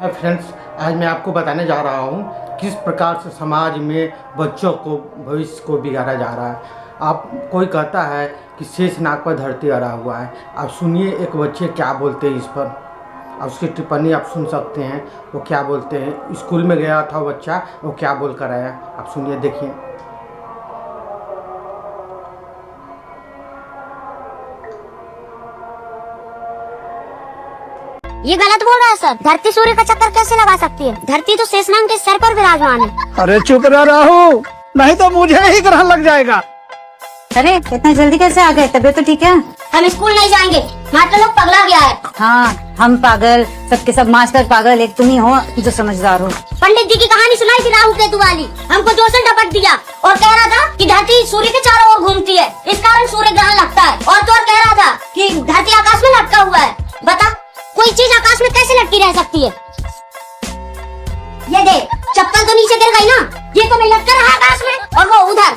Hi friends, आज मैं आपको बताने जा रहा हूँ किस प्रकार से समाज में बच्चों को भविष्य को बिगाड़ा जा रहा है। आप कोई कहता है कि शेषनाग पर धरती अड़ा हुआ है। आप सुनिए एक बच्चे क्या बोलते हैं इस पर। आप उसकी टिप्पणी आप सुन सकते हैं। वो क्या बोलते हैं, स्कूल में गया था वो बच्चा, वो क्या बोल कर आया, आप सुनिए, देखिए। ये गलत बोल रहा है सर। धरती सूर्य का चक्कर कैसे लगा सकती है? धरती तो शेषनाग के सर पर विराजमान है। अरे चुप रह राहु, नहीं तो मुझे ही ग्रहण लग जाएगा। अरे इतना जल्दी कैसे आ गए? तबीयत तो ठीक है? हम स्कूल नहीं जाएंगे, मास्टर लोग पगला गया है। हाँ, हम पागल, सबके सब मास्टर पागल, एक तुम ही हो जो समझदार हो। पंडित जी की कहानी सुनाई थी राहु केतु वाली, हमको जोशन टपक दिया और कह रहा था कि धरती सूर्य के चारों ओर घूमती है, इस कारण सूर्य ग्रहण लगता है। और तो और कह रहा था कि धरती आकाश में लटका हुआ है। बता, कोई चीज आकाश में कैसे लटकी रह सकती है? ये देख, चप्पल तो नीचे गिर गई ना, ये तो नहीं लटका रहा आकाश में। और वो उधर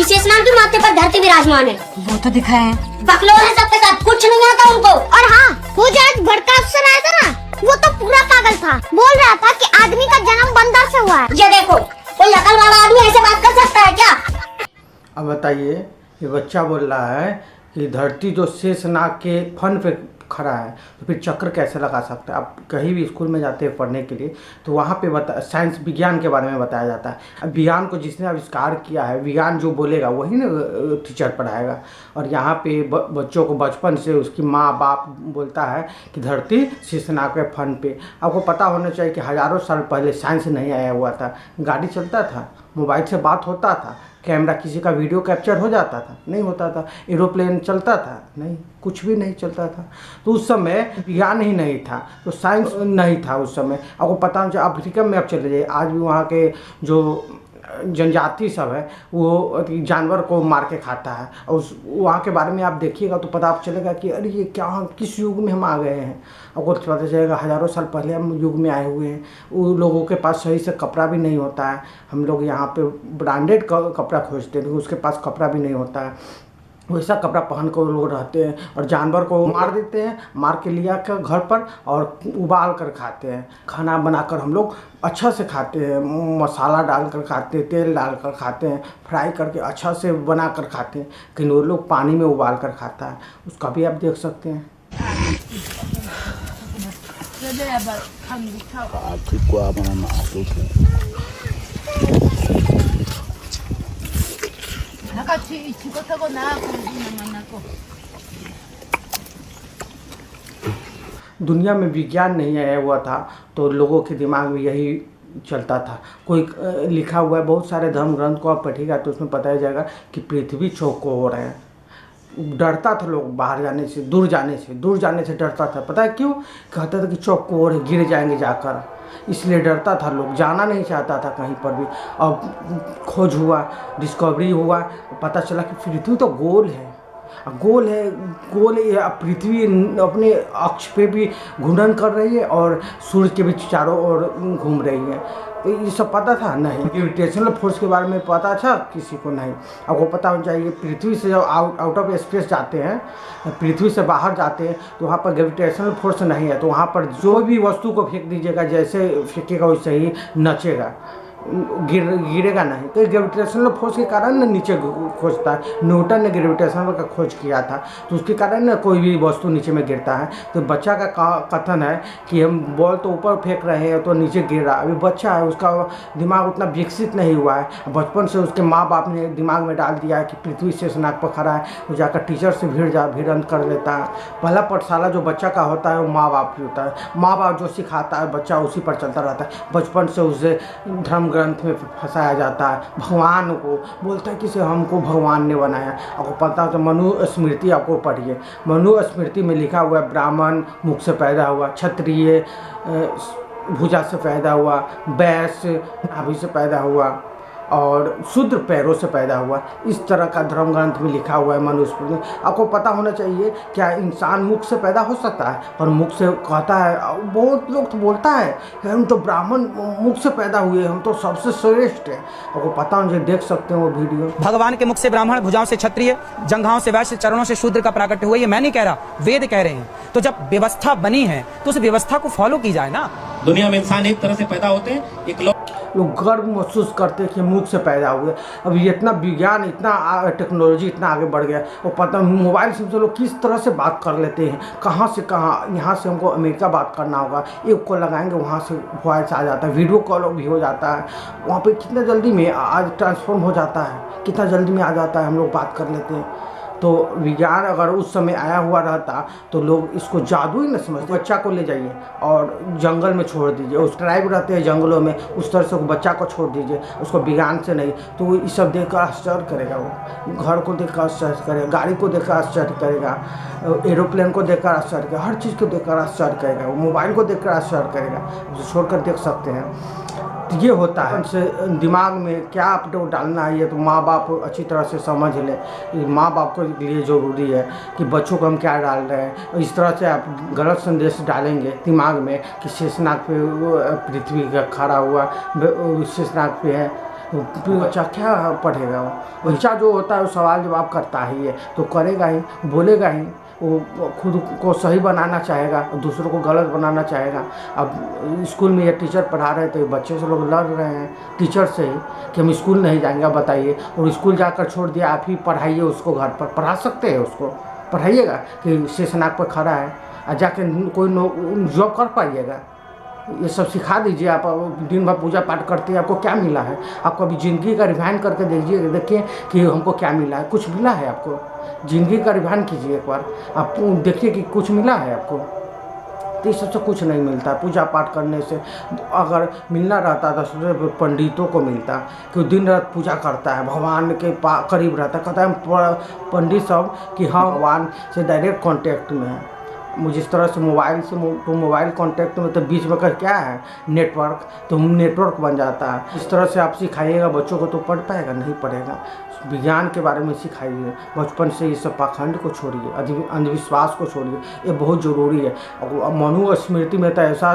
शेषनाग के माथे पर धरती विराजमान है। वो तो दिखा है। बकलोल है सबके सब, कुछ नहीं आता उनको। और हाँ, वो जो एक भड़का अफसर आया था ना, वो तो पूरा पागल था। बोल रहा था कि आदमी का जन्म बंदर से हुआ है। ये देखो, कोई अकल वाला आदमी ऐसे बात कर सकता है क्या? अब बताइए, ये बच्चा बोल रहा है कि धरती जो शेषनाग के फन पे खड़ा है, तो फिर चक्र कैसे लगा सकता है। आप कहीं भी स्कूल में जाते हैं पढ़ने के लिए, तो वहाँ पे साइंस विज्ञान के बारे में बताया जाता है। अब विज्ञान को जिसने आविष्कार किया है, विज्ञान जो बोलेगा वही ना टीचर पढ़ाएगा। और यहाँ पे बच्चों को बचपन से उसकी माँ बाप बोलता है कि धरती शेषनाग के फन पे। आपको पता होना चाहिए कि हज़ारों साल पहले साइंस नहीं आया हुआ था। गाड़ी चलता था, मोबाइल से बात होता था, कैमरा किसी का वीडियो कैप्चर हो जाता था, नहीं होता था। एरोप्लेन चलता था, नहीं, कुछ भी नहीं चलता था। तो उस समय विज्ञान ही नहीं था, तो साइंस नहीं था उस समय। आपको पता हो, अफ्रीका में आप चले जाइए, आज भी वहाँ के जो जनजाति सब है वो जानवर को मार के खाता है। और उस वहाँ के बारे में आप देखिएगा तो पता आप चलेगा कि अरे ये क्या, किस युग में हम आ गए हैं। आपको पता चलेगा हज़ारों साल पहले हम युग में आए हुए हैं। उन लोगों के पास सही से कपड़ा भी नहीं होता है। हम लोग यहाँ पे ब्रांडेड कपड़ा खोजते हैं, लेकिन उसके पास कपड़ा भी नहीं होता है। वैसा कपड़ा पहन कर लोग रहते हैं और जानवर को मार देते हैं, मार के लिया कर घर पर और उबाल कर खाते हैं। खाना बनाकर हम लोग अच्छा से खाते हैं, मसाला डालकर खाते हैं, तेल डालकर खाते हैं, फ्राई करके अच्छा से बना कर खाते हैं। लेकिन वो लोग पानी में उबाल कर खाता है, उसका भी आप देख सकते हैं। दुनिया में विज्ञान नहीं आया हुआ था तो लोगों के दिमाग में यही चलता था। कोई लिखा हुआ है, बहुत सारे धर्म ग्रंथ को आप पढ़िएगा तो उसमें बताया जाएगा कि पृथ्वी चौको हो रहा है। डरता था लोग बाहर जाने से, दूर जाने से डरता था। पता है क्यों? कहता था कि चौको हो रहे, गिर जाएंगे जाकर, इसलिए डरता था लोग, जाना नहीं चाहता था कहीं पर भी। अब खोज हुआ, डिस्कवरी हुआ, पता चला कि पृथ्वी तो गोल है। पृथ्वी अपने अक्ष पे भी घूर्णन कर रही है और सूर्य के भी चारों ओर घूम रही है। तो ये सब पता था नहीं। ग्रेविटेशनल फोर्स के बारे में पता था किसी को नहीं। आपको पता होना चाहिए, पृथ्वी से जब आउट ऑफ स्पेस जाते हैं, पृथ्वी से बाहर जाते हैं, तो वहाँ पर ग्रेविटेशनल फोर्स नहीं है। तो वहाँ पर जो भी वस्तु को फेंक दीजिएगा, जैसे फेंकेगा वैसे ही नचेगा, गिरेगा नहीं। तो ग्रेविटेशनल फोर्स के कारण ना नीचे खोजता है। न्यूटन ने ग्रेविटेशनल का खोज किया था, तो उसके कारण ना कोई भी वस्तु नीचे में गिरता है। तो बच्चा का कथन है कि हम बॉल तो ऊपर फेंक रहे हैं तो नीचे गिर रहा है। अभी बच्चा है, उसका दिमाग उतना विकसित नहीं हुआ है। बचपन से उसके माँ बाप ने दिमाग में डाल दिया है कि पृथ्वी शेषनाग पर खड़ा है, तो जाकर टीचर से भिड़ंत कर लेता है। पहला पाठशाला जो बच्चा का होता है वो माँ बाप ही होता है। माँ बाप जो सिखाता है बच्चा उसी पर चलता रहता है। बचपन से उसे धर्म ग्रंथ में फंसाया जाता है। भगवान को बोलता है कि से हमको भगवान ने बनाया। आपको पता है तो मनुस्मृति आपको पढ़िए। मनुस्मृति में लिखा हुआ है, ब्राह्मण मुख से पैदा हुआ, क्षत्रिय भुजा से पैदा हुआ, वैश्य नाभि से पैदा हुआ और शूद्र पैरों से पैदा हुआ। इस तरह का धर्म ग्रंथ में लिखा हुआ है मनुस्मृति में। आपको पता होना चाहिए, क्या इंसान मुख से पैदा हो सकता है? और मुख से कहता है, बहुत लोग तो बोलता है कि हम तो ब्राह्मण मुख से पैदा हुए, हम तो सबसे श्रेष्ठ है। आपको पता होना चाहिए, देख सकते हैं वो वीडियो। भगवान के मुख से ब्राह्मण, भुजाओं से क्षत्रिय, जंघाओं से वैश्य, चरणों से शूद्र का प्राकट्य हुआ। ये मैं नहीं कह रहा, वेद कह रहे हैं। तो जब व्यवस्था बनी है तो उस व्यवस्था को फॉलो की जाए ना। दुनिया में इंसान एक तरह से पैदा होते हैं, एक लोग गर्व महसूस करते हैं कि मुख से पैदा हुए। अब ये इतना विज्ञान, इतना टेक्नोलॉजी इतना आगे बढ़ गया, वो पता मोबाइल से लोग किस तरह से बात कर लेते हैं, कहाँ से कहाँ। यहाँ से हमको अमेरिका बात करना होगा, एक कॉल लगाएंगे वहाँ से वॉइस आ जाता है, वीडियो कॉल भी हो जाता है। वहाँ पे कितना जल्दी में आज ट्रांसफॉर्म हो जाता है, कितना जल्दी में आ जाता है, हम लोग बात कर लेते हैं। तो विज्ञान अगर उस समय आया हुआ रहता तो लोग इसको जादू ही न समझते। बच्चा को ले जाइए और जंगल में छोड़ दीजिए, उस ट्राइब रहते हैं जंगलों में, उस तरह से बच्चा को छोड़ दीजिए, उसको विज्ञान से नहीं, तो वो ये सब देख कर आश्चर्य करेगा। वो घर को देख कर आश्चर्य करेगा, गाड़ी को देख कर आश्चर्य करेगा, एरोप्लेन को देख कर आश्चर्य करेगा, हर चीज़ को देख कर आश्चर्य करेगा, वो मोबाइल को देख कर आश्चर्य करेगा। उसे छोड़ कर देख सकते हैं। तो ये होता है, उनसे दिमाग में क्या अपडेट डालना है, ये तो माँ बाप अच्छी तरह से समझ लें। माँ बाप के लिए ज़रूरी है कि बच्चों को हम क्या डाल रहे हैं। इस तरह से आप गलत संदेश डालेंगे दिमाग में कि शेषनाग पे पृथ्वी का खड़ा हुआ शेषनाग पे है, तो बच्चा क्या पढ़ेगा। वो बच्चा जो होता है वो सवाल जवाब करता ही है, तो करेगा ही, बोलेगा ही, वो खुद को सही बनाना चाहेगा, दूसरों को गलत बनाना चाहेगा। अब स्कूल में ये टीचर पढ़ा रहे थे, बच्चे से लोग लड़ रहे हैं टीचर से ही कि हम स्कूल नहीं जाएंगे, बताइए। और स्कूल जाकर छोड़ दिया, आप ही पढ़ाइए उसको, घर पर पढ़ा सकते हैं उसको, पढ़ाइएगा कि शेषनाग पर खड़ा है और जाके कोई जॉब कर पाइएगा। ये सब सिखा दीजिए। आप दिन भर पूजा पाठ करते हैं, आपको क्या मिला है? आपको अभी ज़िंदगी का रिवाइंड करके देखिए कि हमको क्या मिला है। कुछ मिला है आपको? ज़िंदगी का रिवाइंड कीजिए एक बार, आप देखिए कि कुछ मिला है आपको। तो इस सबसे कुछ नहीं मिलता। पूजा पाठ करने से अगर मिलना रहता तो पंडितों को मिलता, कि दिन रात पूजा करता है, भगवान के करीब रहता। कहता है पंडित सब कि हाँ भगवान से डायरेक्ट कांटेक्ट में है। मुझे इस तरह से मोबाइल से तो मोबाइल कांटेक्ट में, तो बीच में कर क्या है नेटवर्क, तो नेटवर्क बन जाता है। इस तरह से आप सिखाइएगा बच्चों को तो पढ़ पाएगा? नहीं पढ़ेगा। विज्ञान के बारे में सिखाइए बचपन से। ये सब पाखंड को छोड़िए, अंधविश्वास को छोड़िए, ये बहुत ज़रूरी है। मनु स्मृति में तो ऐसा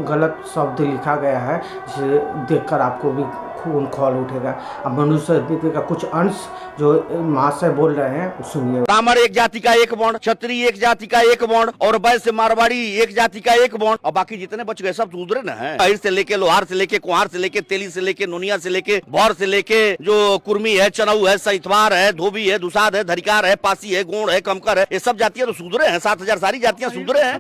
गलत शब्द लिखा गया है जिसे देखकर आपको भी खून खौल उठेगा। अब मनुष्य का कुछ अंश जो महाशय बोल रहे हैं सुनिए। ब्राह्मण एक जाति का एक वर्ण, क्षत्रिय एक जाति का एक वर्ण, और वैश्य मारवाड़ी एक जाति का एक वर्ण, और बाकी जितने बच गए सब शूद्र न है। अहिर से लेके लोहार से लेके कुहार से लेके तेली से लेके नोनिया से लेके भौर से लेके जो कुर्मी है, चनऊ है, सैतवार है, धोबी है, दुसाद है, धरिकार है, पासी है, गोंड है, कमकर है, ये सब जातियां तो शूद्र हैं। 7000 सारी जातियां शूद्र हैं।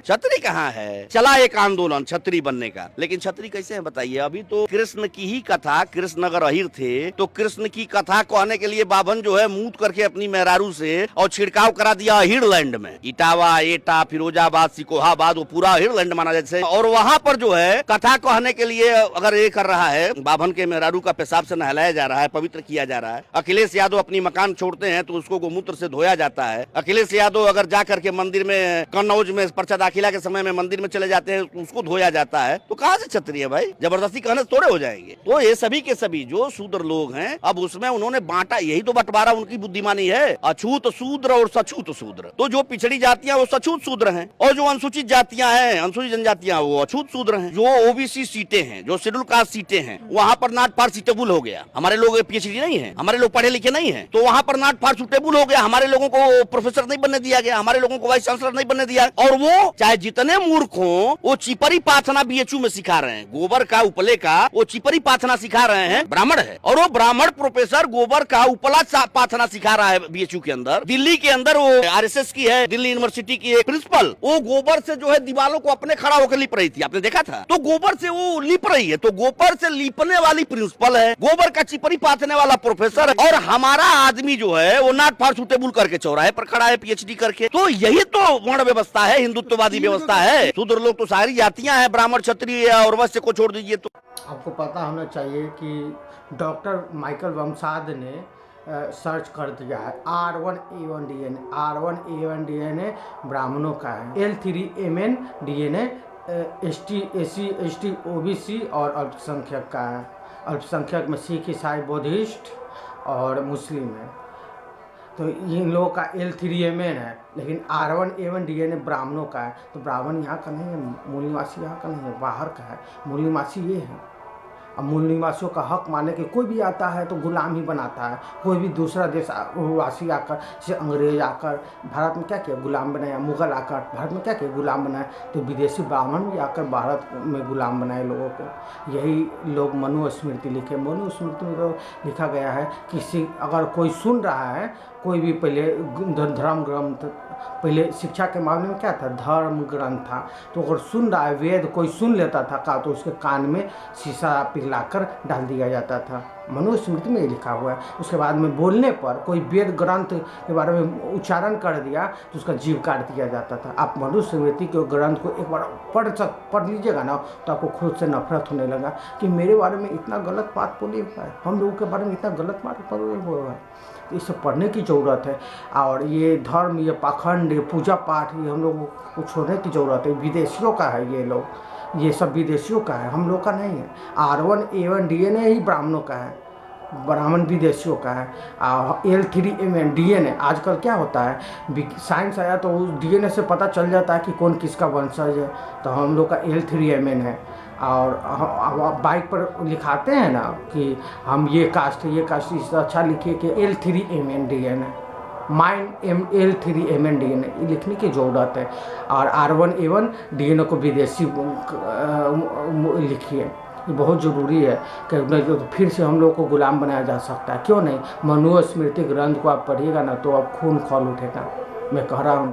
क्षत्रिय कहाँ है? चला एक आंदोलन क्षत्रिय बनने का, लेकिन क्षत्रिय कैसे है बताइए? अभी तो कृष्ण की ही कथा, कृष्ण अगर अहिर थे तो कृष्ण की कथा कहने के लिए बाभन जो है मूत करके अपनी मेहरारू से और छिड़काव करा दिया अहिर लैंड में। इटावा, एटा, फिरोजाबाद, सिकोहाबाद, वो पूरा अहिर लैंड माना जैसे। और वहाँ पर जो है कथा कहने के लिए अगर ये कर रहा है, बाभन के मेहरारू का पेशाब से नहलाया जा रहा है, पवित्र किया जा रहा है। अखिलेश यादव अपनी मकान छोड़ते हैं तो उसको गोमूत्र से धोया जाता है। अखिलेश यादव अगर जा करके मंदिर में कन्नौज में पर्चा दाखिला के समय में मंदिर में चले जाते हैं तो उसको धोया जाता है। तो कहाँ से क्षत्रिय भाई? जबरदस्ती कहने से थोड़े हो जाएंगे। तो ये सभी के सभी जो शूद्र लोग हैं, अब उसमें उन्होंने बांटा, यही तो बंटवारा उनकी बुद्धिमानी है। अछूत शूद्र और सछूत शूद्र। तो जो पिछड़ी जातियां वो सछूत शूद्र हैं, और जो अनुसूचित जातियां हैं, अनुसूचित जनजातियां, वो अछूत शूद्र हैं। जो ओबीसी सीटें हैं, जो शेड्यूल कास्ट सीटें हैं, वहाँ पर नॉट फॉर सूटेबल हो गया। हमारे लोग पीएचडी नहीं है, हमारे लोग पढ़े लिखे नहीं है, तो वहाँ पर नॉट फॉर सूटेबल हो गया। हमारे लोगों को प्रोफेसर नहीं बनने दिया गया, हमारे लोगों को वाइस चांसलर नहीं बनने दिया। और वो चाहे जितने मूर्ख हो, वो चिपरी पाथना बीएचयू में सिखा रहे हैं। गोबर का उपले का वो चिपरी पाथना सिखा रहे हैं, ब्राह्मण है। और वो ब्राह्मण प्रोफेसर गोबर का उपला पाथना सिखा रहा है बीएचयू के अंदर। दिल्ली के अंदर वो आरएसएस की है, दिल्ली यूनिवर्सिटी की एक प्रिंसिपल, वो गोबर से जो है दीवारों को अपने खड़ा होकर लिप रही थी, आपने देखा था? तो गोबर से वो लिप रही है, तो गोबर से लिपने वाली प्रिंसिपल है, गोबर का चिपरी पाथने वाला प्रोफेसर है, और हमारा आदमी जो है वो नॉट फॉर सूटेबल करके चौराहे पर खड़ा है पीएचडी करके। तो यही तो वर्ण व्यवस्था है, हिंदुत्ववादी व्यवस्था है। शूद्र लोग तो सारी जातियां हैं, ब्राह्मण, क्षत्रिय और वैश्य को छोड़ दीजिए। तो आपको पता होना चाहिए कि डॉक्टर माइकल वमसाद ने सर्च कर दिया है R1A1 DNA। R1A1 DNA ब्राह्मणों का है, L3MN DNA ST SC ST OBC और अल्पसंख्यक का है। अल्पसंख्यक में सिख, ईसाई, बौद्धिस्ट और मुस्लिम है। तो इन लोगों का L3MN है, लेकिन R1A1 DNA ब्राह्मणों का है। तो ब्राह्मण यहाँ का नहीं है, मूल निवासी यहाँ का नहीं है, बाहर का है। मूल निवासी ये है, अब मूल निवासियों का हक माने कि कोई भी आता है तो गुलाम ही बनाता है। कोई भी दूसरा देश वासी आकर, जैसे अंग्रेज आकर भारत में क्या किया, गुलाम बनाया। मुग़ल आकर भारत में क्या किया, गुलाम बनाया। तो विदेशी ब्राह्मण भी आकर भारत में गुलाम बनाए लोगों को। यही लोग मनुस्मृति लिखे। मनुस्मृति में तो लिखा गया है कि अगर कोई सुन रहा है, कोई भी पहले धर्म ग्रंथ, पहले शिक्षा के मामले में क्या था, धर्म ग्रंथ था, तो अगर सुन रहा है वेद कोई सुन लेता था का, तो उसके कान में शीशा पिघलाकर डाल दिया जाता था। मनुस्मृति में ये लिखा हुआ है। उसके बाद में बोलने पर कोई वेद ग्रंथ के बारे में उच्चारण कर दिया तो उसका जीव काट दिया जाता था। आप मनुस्मृति के ग्रंथ को एक बार पढ़ लीजिएगा ना, तो आपको खुद से नफरत होने लगा कि मेरे बारे में इतना गलत बात बोले हुआ है, हम लोगों के बारे में इतना गलत बात बोले हुआ है। ये सब पढ़ने की ज़रूरत है। और ये धर्म, ये पाखंड, ये पूजा पाठ, ये हम लोगों को छोड़ने की ज़रूरत है। विदेशियों का है ये लोग, ये सब विदेशियों का है, हम लोग का नहीं है। R1 A1 DNA ही ब्राह्मणों का है, ब्राह्मण विदेशियों का है। L3MN DNA, आजकल क्या होता है, साइंस आया तो उस DNA से पता चल जाता है कि कौन किसका वंशज है। तो हम लोग का L3MN है। और बाइक पर लिखाते हैं ना कि हम ये कास्ट है, ये कास्ट, इससे अच्छा लिखिए कि L3MN DNA, mine L3MN DNA, ये लिखने की ज़रूरत है। और R1 A1 DNA को विदेशी लिखिए, ये बहुत ज़रूरी है कि फिर से हम लोग को गुलाम बनाया जा सकता है। क्यों नहीं, मनुस्मृति ग्रंथ को आप पढ़िएगा ना तो आप खून खौल उठेगा, मैं कह रहा हूँ।